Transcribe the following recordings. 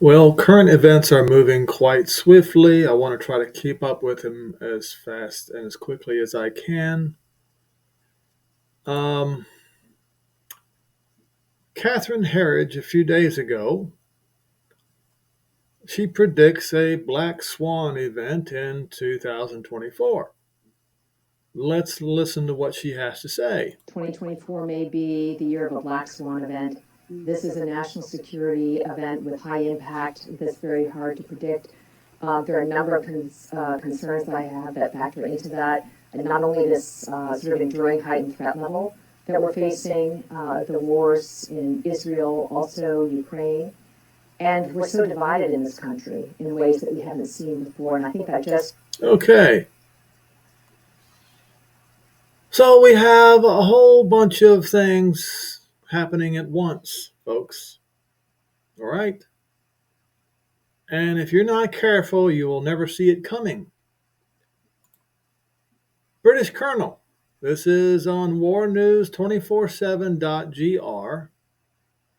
Well, current events are moving quite swiftly. I want to try to keep up with them as fast and as quickly as I can. Um, Catherine Herridge, a few days ago, she predicts a black swan event in 2024. Let's listen to what she has to say. 2024 may be the year of a black swan event. This is a national security event with high impact that's very hard to predict. There are a number of concerns that I have that factor into that. And not only this sort of enduring heightened threat level that we're facing, the wars in Israel, also Ukraine, and we're so divided in this country in ways that we haven't seen before. And I think that just Okay. So we have a whole bunch of things happening at once, folks. All right. And if you're not careful, you will never see it coming. British Colonel. This is on warnews247.gr.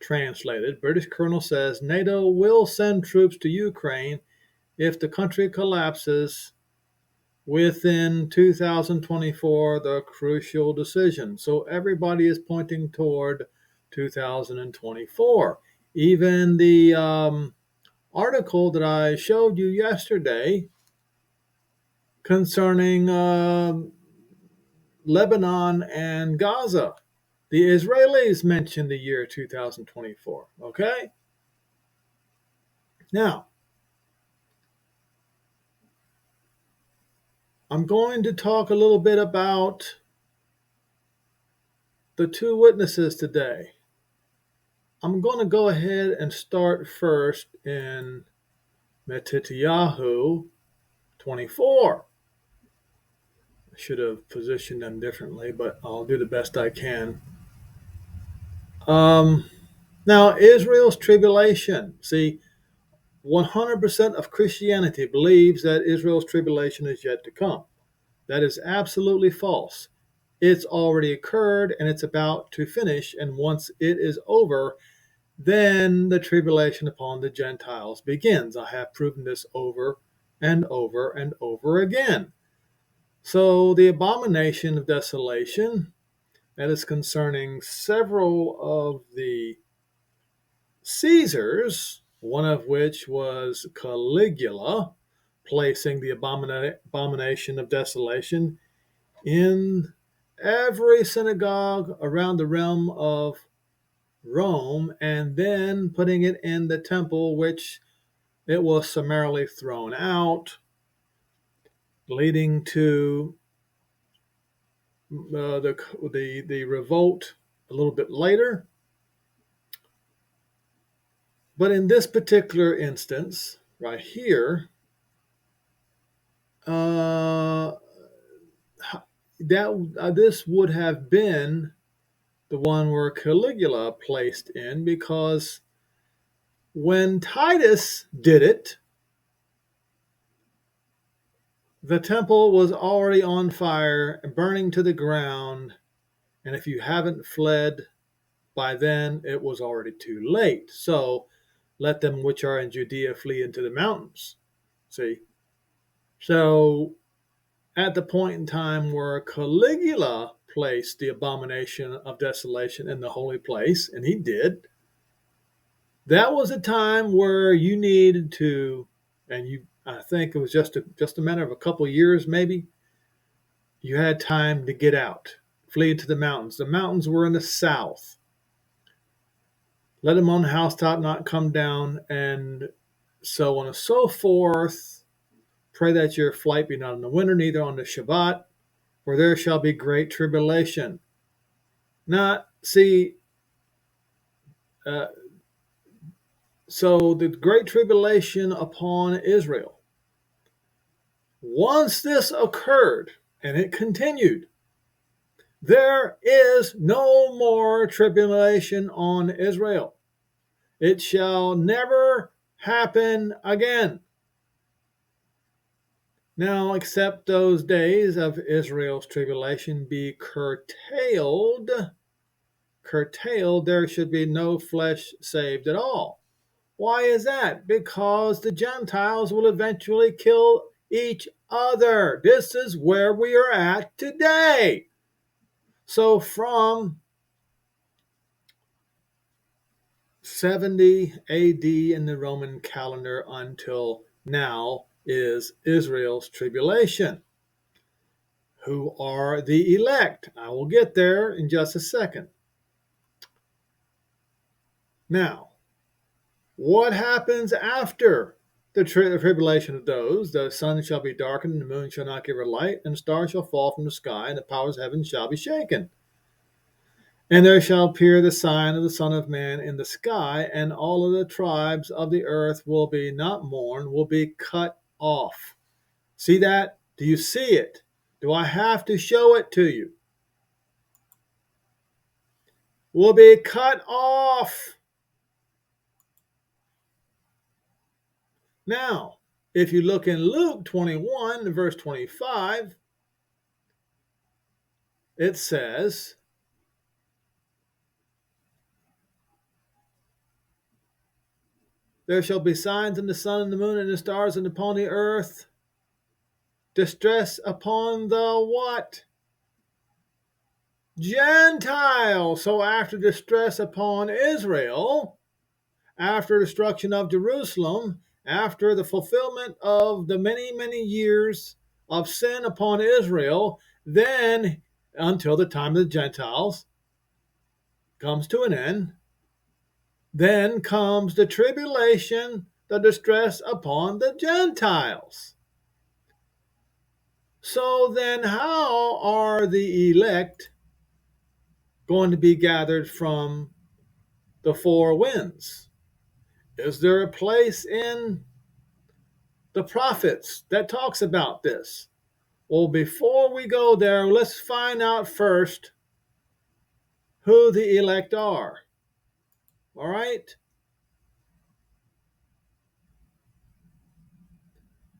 Translated, British Colonel says NATO will send troops to Ukraine if the country collapses within 2024, the crucial decision. So everybody is pointing toward 2024. Even the article that I showed you yesterday concerning Lebanon and Gaza, the Israelis mentioned the year 2024. Okay? Now, I'm going to talk a little bit about the two witnesses today. I'm going to go ahead and start first in Matityahu 24. I should have positioned them differently, but I'll do the best I can. Um, Now, Israel's tribulation. See, 100% of Christianity believes that Israel's tribulation is yet to come. That is absolutely false. It's already occurred and it's about to finish. And once it is over, then the tribulation upon the Gentiles begins. I have proven this over and over and over again. So, the abomination of desolation, that is concerning several of the Caesars, one of which was Caligula, placing the abomination of desolation in every synagogue around the realm of Rome, and then putting it in the temple, which it was summarily thrown out, leading to the revolt a little bit later. But in this particular instance, right here, uh, this would have been the one where Caligula placed in, because when Titus did it, the temple was already on fire, burning to the ground, and if you haven't fled by then, it was already too late. So let them which are in Judea flee into the mountains. See? So at the point in time where Caligula placed the abomination of desolation in the holy place, and he did, that was a time where you needed to, and I think it was just a matter of a couple of years maybe, you had time to get out, flee to the mountains. The mountains were in the south. Let them on the housetop not come down, and so on and so forth. Pray that your flight be not in the winter, neither on the Shabbat, for there shall be great tribulation. Not see. Uh, so the great tribulation upon Israel. Once this occurred, and it continued, there is no more tribulation on Israel. It shall never happen again. Now, except those days of Israel's tribulation be curtailed, there should be no flesh saved at all. Why is that? Because the Gentiles will eventually kill each other. This is where we are at today. So from 70 AD in the Roman calendar until now is Israel's tribulation. Who are the elect? I will get there in just a second. Now, what happens after the tribulation of those? The sun shall be darkened, and the moon shall not give her light, and the stars shall fall from the sky, and the powers of heaven shall be shaken. And there shall appear the sign of the Son of Man in the sky, and all of the tribes of the earth will be not mourned, will be cut off. See that? Do you see it? Do I have to show it to you? Will be cut off. Now, if you look in Luke 21, verse 25, it says, there shall be signs in the sun and the moon and the stars and upon the earth, distress upon the what? Gentiles. So after distress upon Israel, after destruction of Jerusalem, after the fulfillment of the many, many years of sin upon Israel, then until the time of the Gentiles comes to an end, then comes the tribulation, the distress upon the Gentiles. So then how are the elect going to be gathered from the four winds? Is there a place in the prophets that talks about this? Well, before we go there, let's find out first who the elect are. All right?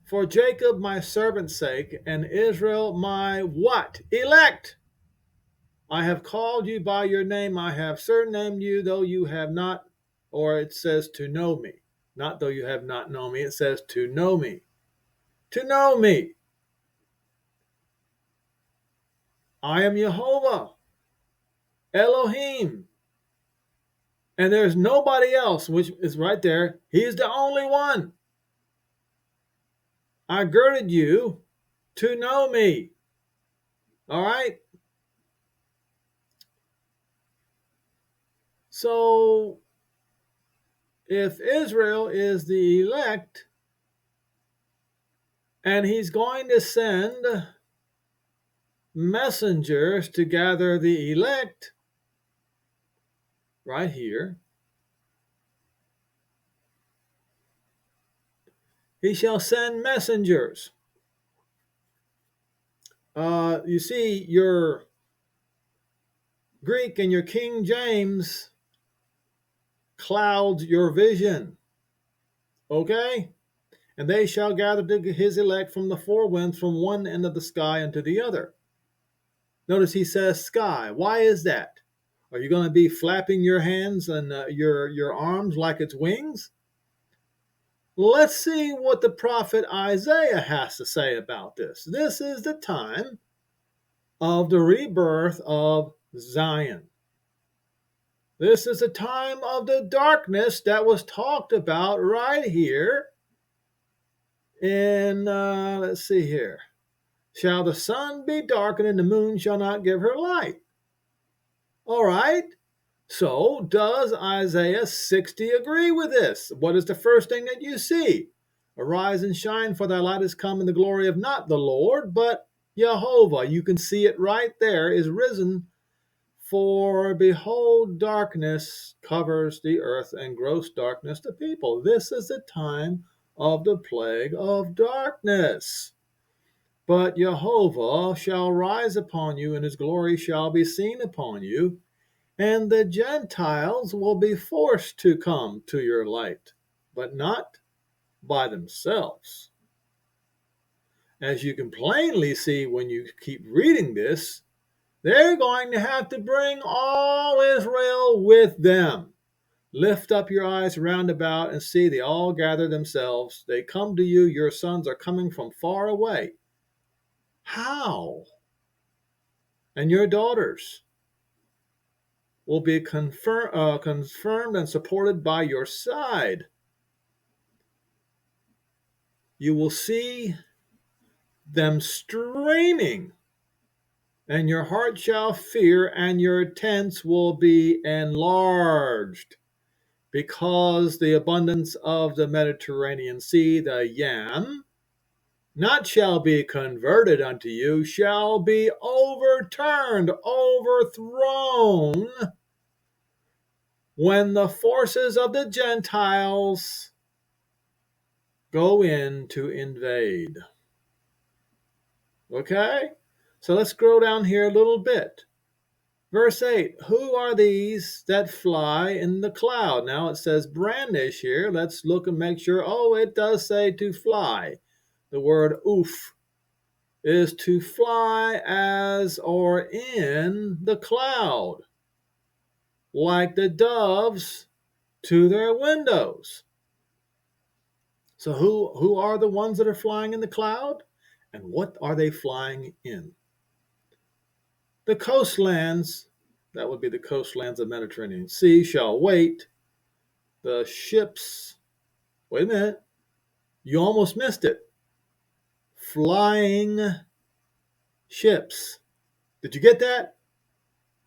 For Jacob my servant's sake, and Israel my what? Elect. I have called you by your name. I have surnamed you, though you have not, or it says to know me. Not though you have not known me. It says to know me. To know me. I am Jehovah, Elohim. And there's nobody else, which is right there. He is the only one. I girded you to know me. All right? So, if Israel is the elect, and he's going to send messengers to gather the elect, right here, he shall send messengers. You see, your Greek and your King James clouds your vision. Okay? And they shall gather to his elect from the four winds, from one end of the sky unto the other. Notice he says sky. Why is that? Are you going to be flapping your hands and your arms like it's wings? Let's see what the prophet Isaiah has to say about this. This is the time of the rebirth of Zion. This is the time of the darkness that was talked about right here in, let's see here. Shall the sun be darkened and the moon shall not give her light? All right. So does Isaiah 60 agree with this? What is the first thing that you see? Arise and shine, for thy light is come, and the glory of not the Lord, but Jehovah. You can see it right there, is risen. For behold, darkness covers the earth, and gross darkness the people. This is the time of the plague of darkness. But Jehovah shall rise upon you, and his glory shall be seen upon you. And the Gentiles will be forced to come to your light, but not by themselves. As you can plainly see when you keep reading this, they're going to have to bring all Israel with them. Lift up your eyes round about and see, they all gather themselves. They come to you. Your sons are coming from far away. How? And your daughters will be confirmed and supported by your side. You will see them streaming, and your heart shall fear, and your tents will be enlarged, because the abundance of the Mediterranean Sea, the yam, not shall be converted unto you, shall be overturned, overthrown, when the forces of the Gentiles go in to invade. Okay? So let's scroll down here a little bit. Verse 8, who are these that fly in the cloud? Now it says brandish here. Let's look and make sure. Oh, it does say to fly. The word oof is to fly as or in the cloud, like the doves to their windows. So who are the ones that are flying in the cloud? And what are they flying in? The coastlands, that would be the coastlands of the Mediterranean Sea, shall wait. The ships, wait a minute, you almost missed it. Flying ships. Did you get that?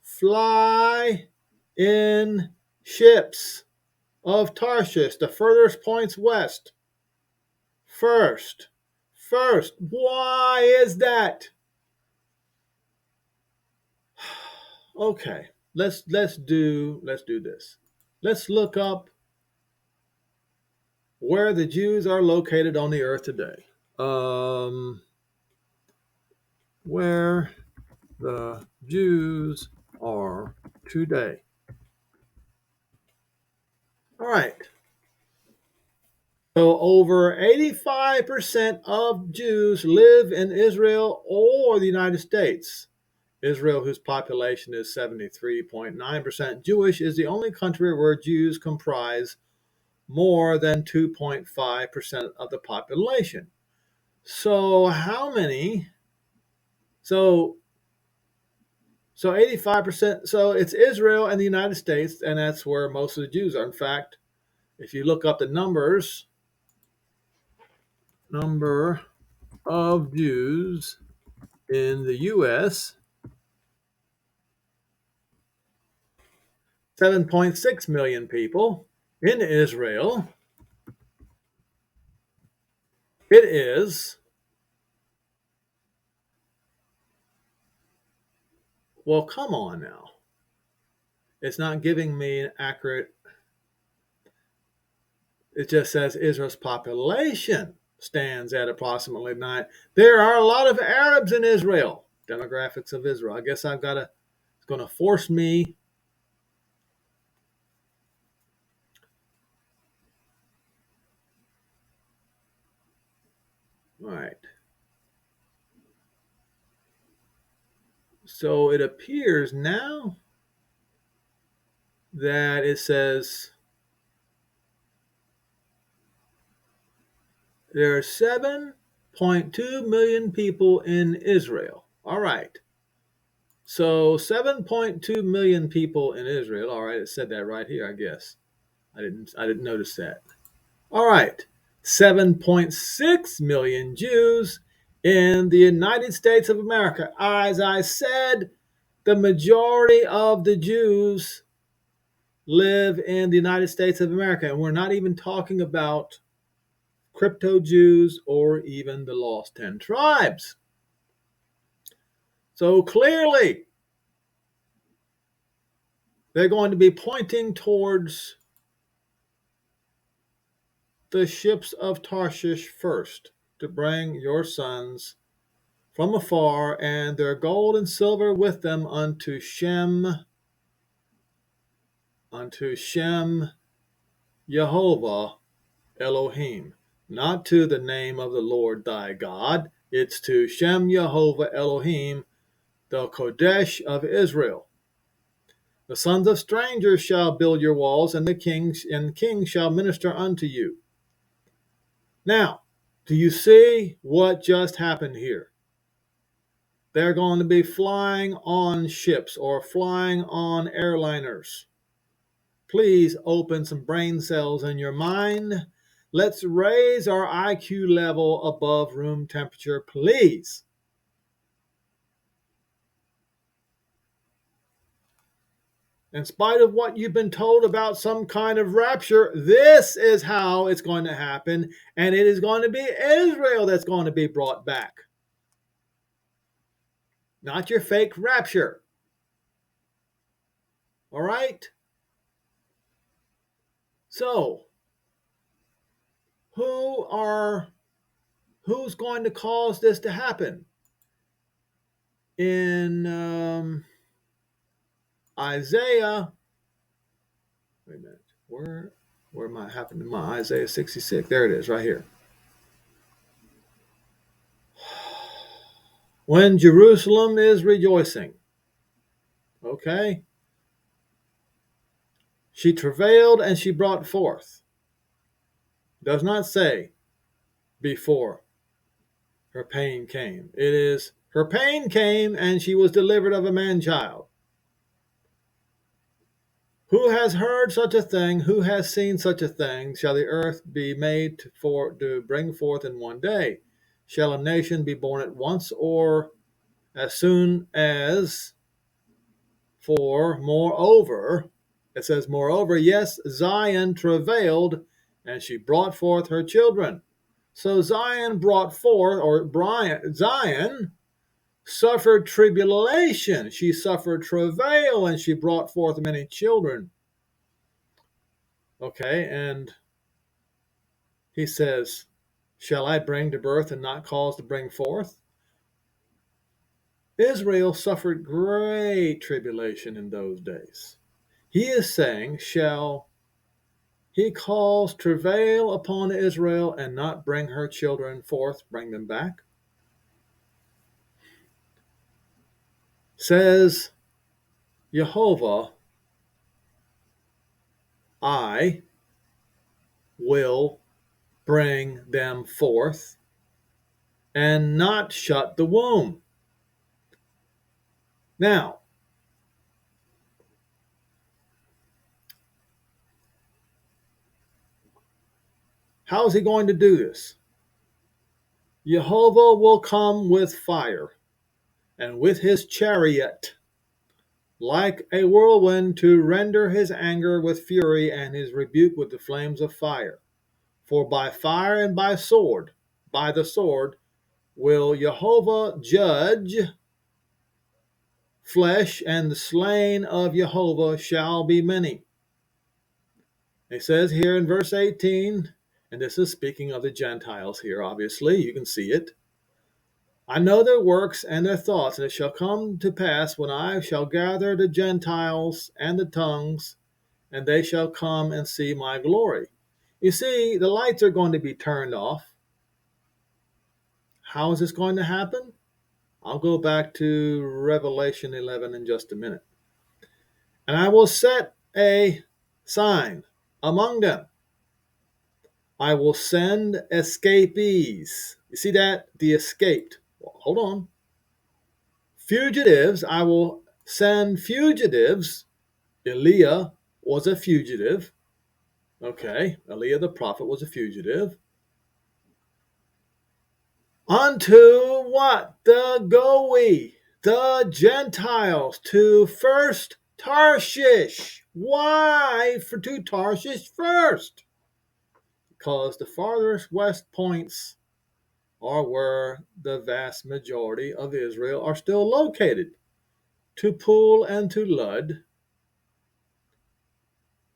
Fly in ships of Tarshish, the furthest points west. First. Why is that? Okay, let's do this. Let's look up where the Jews are located on the earth today. Where the Jews are today. All right. So over 85% of Jews live in Israel or the United States. Israel, whose population is 73.9% Jewish, is the only country where Jews comprise more than 2.5% of the population. So how many? So 85%. So it's Israel and the United States, and that's where most of the Jews are. In fact, if you look up the number of Jews in the U.S., 7.6 million people. In Israel, it is, well, come on now. It's not giving me an accurate, it just says Israel's population stands at approximately 9. There are a lot of Arabs in Israel. Demographics of Israel. I guess it's going to force me. All right. So it appears now that it says there are 7.2 million people in Israel. All right. So 7.2 million people in Israel. All right, it said that right here, I guess. I didn't notice that. All right. 7.6 million Jews in the United States of America. As I said, the majority of the Jews live in the United States of America, and we're not even talking about crypto Jews or even the lost 10 tribes. So clearly, they're going to be pointing towards the ships of Tarshish first, to bring your sons from afar, and their gold and silver with them unto Shem Jehovah Elohim. Not to the name of the Lord thy God. It's to Shem Jehovah Elohim, the Kodesh of Israel. The sons of strangers shall build your walls, and kings shall minister unto you. Now, do you see what just happened here? They're going to be flying on ships or flying on airliners. Please open some brain cells in your mind. Let's raise our IQ level above room temperature, please. In spite of what you've been told about some kind of rapture, this is how it's going to happen, and it is going to be Israel that's going to be brought back. Not your fake rapture. All right? So, who's going to cause this to happen? In Isaiah, wait a minute, where am I happening? My Isaiah 66. There it is, right here. When Jerusalem is rejoicing, okay? She travailed and she brought forth. Does not say before her pain came. It is her pain came and she was delivered of a man-child. Who has heard such a thing? Who has seen such a thing? Shall the earth be made to bring forth in one day? Shall a nation be born at once, or as soon as? For moreover, it says, moreover, yes, Zion travailed, and she brought forth her children. So Zion brought forth, or Zion suffered tribulation. She suffered travail, and she brought forth many children. Okay, and he says, shall I bring to birth and not cause to bring forth? Israel suffered great tribulation in those days. He is saying, shall he cause travail upon Israel and not bring her children forth, bring them back? Says Jehovah, I will bring them forth and not shut the womb. Now, how is he going to do this? Jehovah will come with fire and with his chariot, like a whirlwind, to render his anger with fury and his rebuke with the flames of fire. For by fire and by the sword, will Jehovah judge flesh, and the slain of Jehovah shall be many. It says here in verse 18, and this is speaking of the Gentiles here, obviously, you can see it. I know their works and their thoughts, and it shall come to pass when I shall gather the Gentiles and the tongues, and they shall come and see my glory. You see, the lights are going to be turned off. How is this going to happen? I'll go back to Revelation 11 in just a minute. And I will set a sign among them. I will send escapees. You see that? The escaped. Well, hold on. Fugitives. I will send fugitives. Eliah was a fugitive. Okay. Eliah the prophet was a fugitive. Unto what? The Goy, the Gentiles, to first Tarshish. Why to Tarshish first? Because the farthest west points are where the vast majority of Israel are still located. To Pool and to Lud,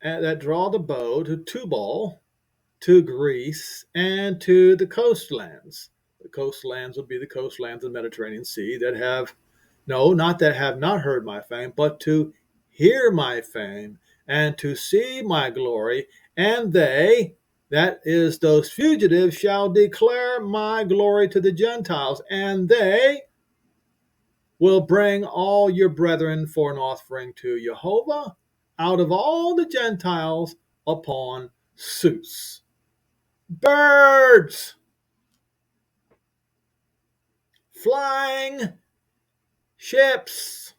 and that draw the bow, to Tubal, to Greece, and to the coastlands. The coastlands will be the coastlands of the Mediterranean Sea that have, no, not that have not heard my fame, but to hear my fame and to see my glory. And they, that is those fugitives, shall declare my glory to the Gentiles. And they will bring all your brethren for an offering to Jehovah out of all the Gentiles upon Sus. Birds, flying ships,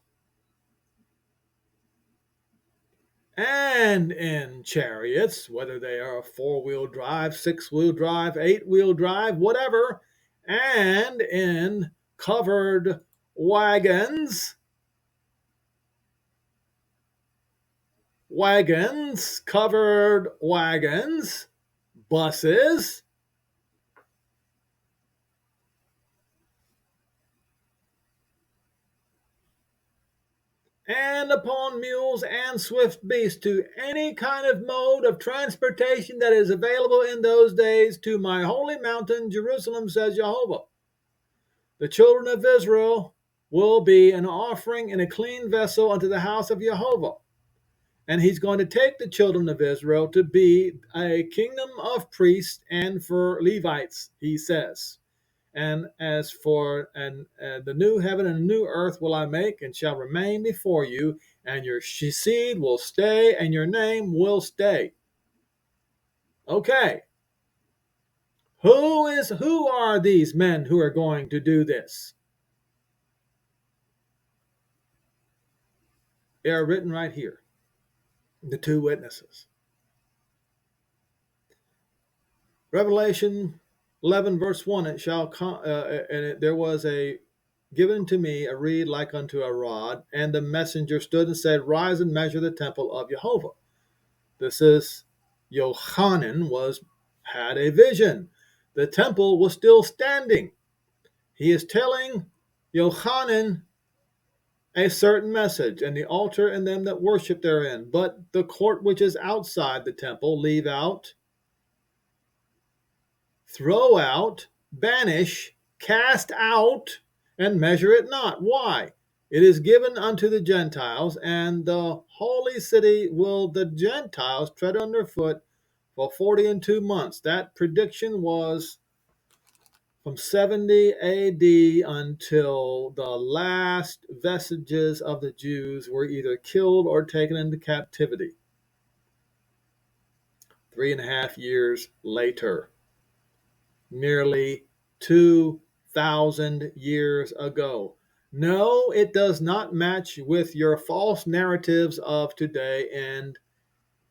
and in chariots, whether they are four-wheel drive, six-wheel drive, eight-wheel drive, whatever, and in covered wagons, covered wagons, buses, and upon mules and swift beasts, to any kind of mode of transportation that is available in those days, to my holy mountain Jerusalem, says Jehovah. The children of Israel will be an offering in a clean vessel unto the house of Jehovah. And he's going to take the children of Israel to be a kingdom of priests and for Levites, he says. And as for the new heaven and the new earth will I make, and shall remain before you, and your seed will stay, and your name will stay. Okay. Who are these men who are going to do this? They are written right here. The two witnesses. Revelation 11 verse 1, it shall come, there was a given to me a reed like unto a rod, and the messenger stood and said, rise and measure the temple of Jehovah. This is Yochanan had a vision. The temple was still standing. He is telling Yochanan a certain message, and the altar and them that worship therein. But the court which is outside the temple, leave out, throw out, banish, cast out, and measure it not. Why? It is given unto the Gentiles, and the holy city will the Gentiles tread underfoot for 42 months. That prediction was from 70 AD until the last vestiges of the Jews were either killed or taken into captivity. 3.5 years later, nearly 2,000 years ago. No, it does not match with your false narratives of today, and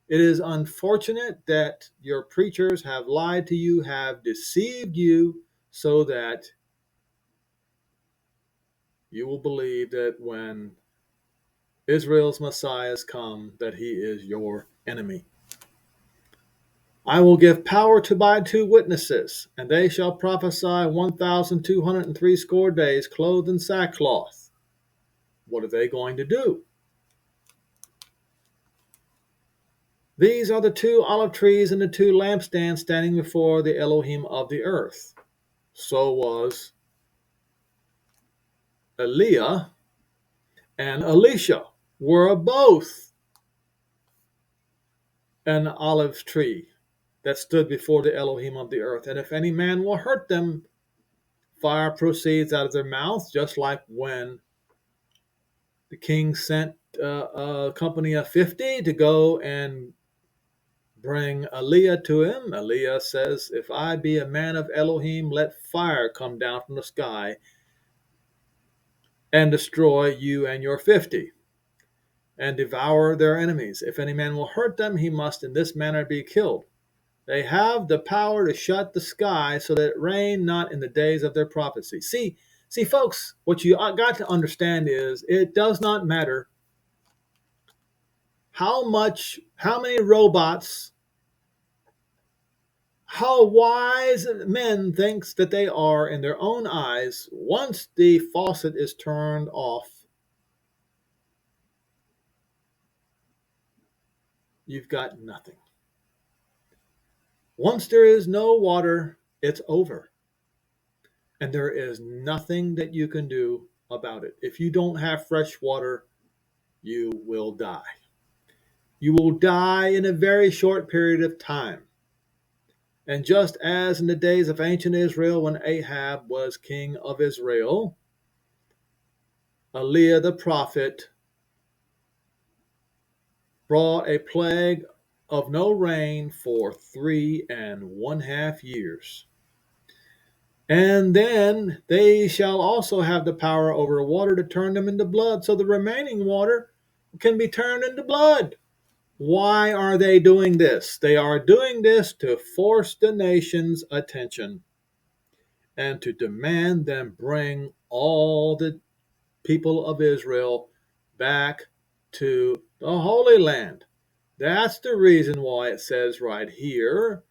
it is unfortunate that your preachers have lied to you, have deceived you, so that you will believe that when Israel's Messiah come, that he is your enemy. I will give power to my two witnesses, and they shall prophesy 1,260 days, clothed in sackcloth. What are they going to do? These are the two olive trees and the two lampstands standing before the Elohim of the earth. So was Eliah and Elisha were both an olive tree that stood before the Elohim of the earth. And if any man will hurt them, fire proceeds out of their mouth, just like when the king sent a company of 50 to go and bring Eliah to him. Eliah says, if I be a man of Elohim, let fire come down from the sky and destroy you and your 50 and devour their enemies. If any man will hurt them, he must in this manner be killed. They have the power to shut the sky so that it rain not in the days of their prophecy. See, folks, what you got to understand is it does not matter how many robots, how wise men thinks that they are in their own eyes. Once the faucet is turned off, you've got nothing. Once there is no water, it's over. And there is nothing that you can do about it. If you don't have fresh water, you will die. You will die in a very short period of time. And just as in the days of ancient Israel, when Ahab was king of Israel, Eliah the prophet brought a plague of no rain for 3.5 years. And then they shall also have the power over water to turn them into blood, so the remaining water can be turned into blood. Why are they doing this? They are doing this to force the nation's attention and to demand them bring all the people of Israel back to the Holy Land. That's the reason why it says right here,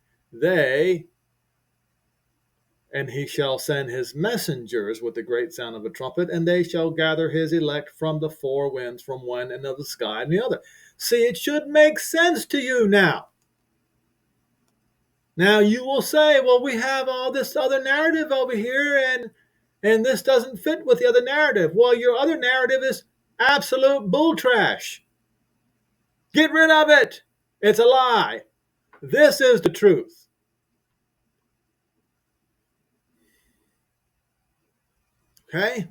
and he shall send his messengers with the great sound of a trumpet, and they shall gather his elect from the four winds, from one end of the sky and the other. See, it should make sense to you now. Now you will say, well, we have all this other narrative over here, and this doesn't fit with the other narrative. Well, your other narrative is absolute bull trash. Get rid of it. It's a lie. This is the truth. Okay?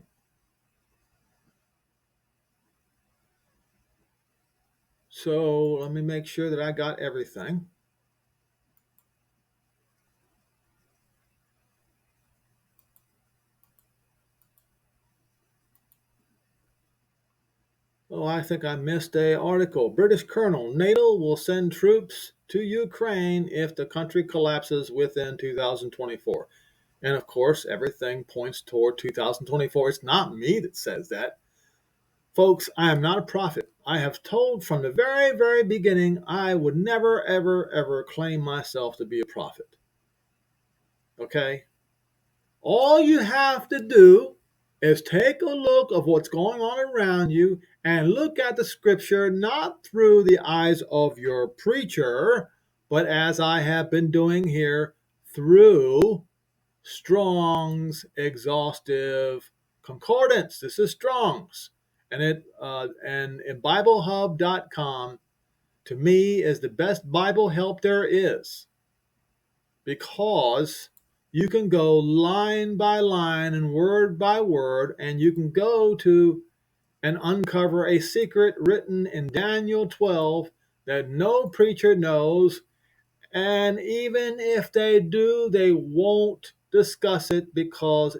So let me make sure that I got everything. Oh, I think I missed an article. British Colonel, NATO will send troops to Ukraine if the country collapses within 2024. And of course, everything points toward 2024. It's not me that says that. Folks, I am not a prophet. I have told from the very, very beginning I would never, ever, ever claim myself to be a prophet. Okay? All you have to do is take a look of what's going on around you and look at the scripture not through the eyes of your preacher, but as I have been doing here, through Strong's exhaustive concordance. This is Strong's, and and BibleHub.com to me is the best Bible help there is, because you can go line by line and word by word, and you can go to and uncover a secret written in Daniel 12 that no preacher knows. And even if they do, they won't discuss it, because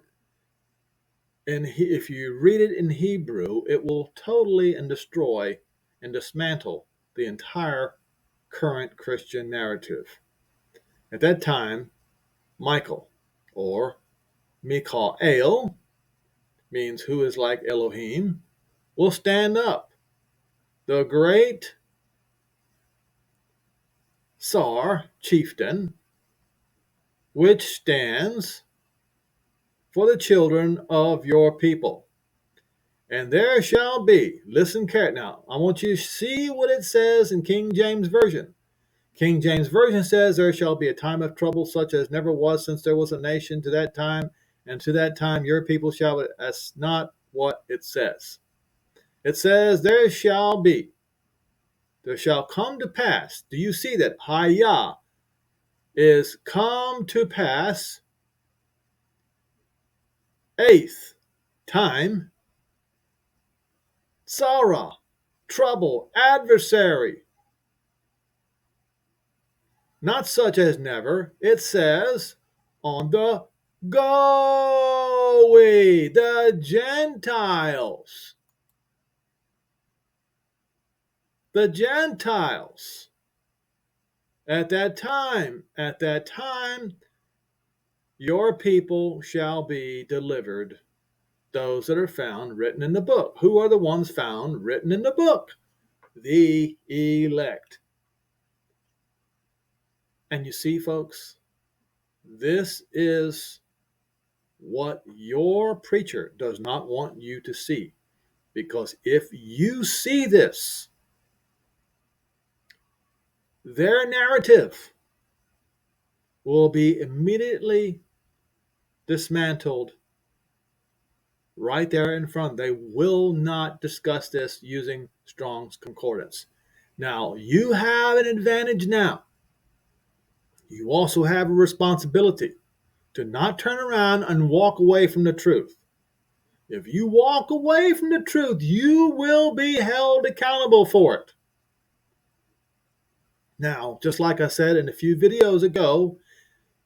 if you read it in Hebrew, it will totally and destroy and dismantle the entire current Christian narrative. At that time, Michael, or Mikael, means who is like Elohim, will stand up. The great Tsar, chieftain, which stands for the children of your people. And there shall be, listen carefully now, I want you to see what it says in King James Version. King James Version says, there shall be a time of trouble such as never was since there was a nation to that time, and to that time your people shall be. That's not what it says. It says, there shall come to pass. Do you see that? Hayah is come to pass. Eighth time. Sarah, trouble, adversary. Not such as never. It says, on the going, the Gentiles. The Gentiles. At that time, your people shall be delivered. Those that are found written in the book. Who are the ones found written in the book? The elect. And you see, folks, this is what your preacher does not want you to see. Because if you see this, their narrative will be immediately dismantled right there in front. They will not discuss this using Strong's Concordance. Now, you have an advantage now. You also have a responsibility to not turn around and walk away from the truth. If you walk away from the truth, you will be held accountable for it. Now, just like I said in a few videos ago,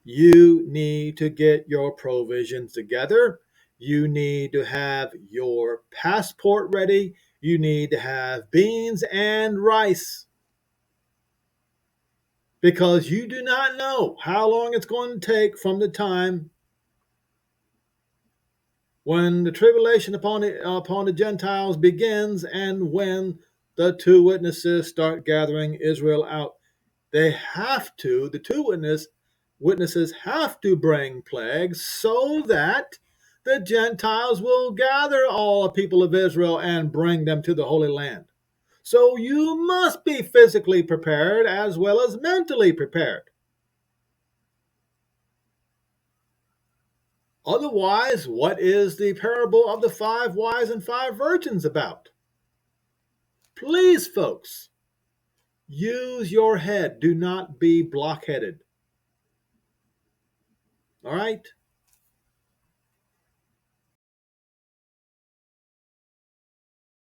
you need to get your provisions together. You need to have your passport ready. You need to have beans and rice, because you do not know how long it's going to take from the time when the tribulation upon the Gentiles begins and when the two witnesses start gathering Israel out. The two witnesses have to bring plagues so that the Gentiles will gather all the people of Israel and bring them to the Holy Land. So you must be physically prepared as well as mentally prepared. Otherwise, what is the parable of the 5 wise and 5 virgins about? Please, folks, use your head. Do not be blockheaded. All right?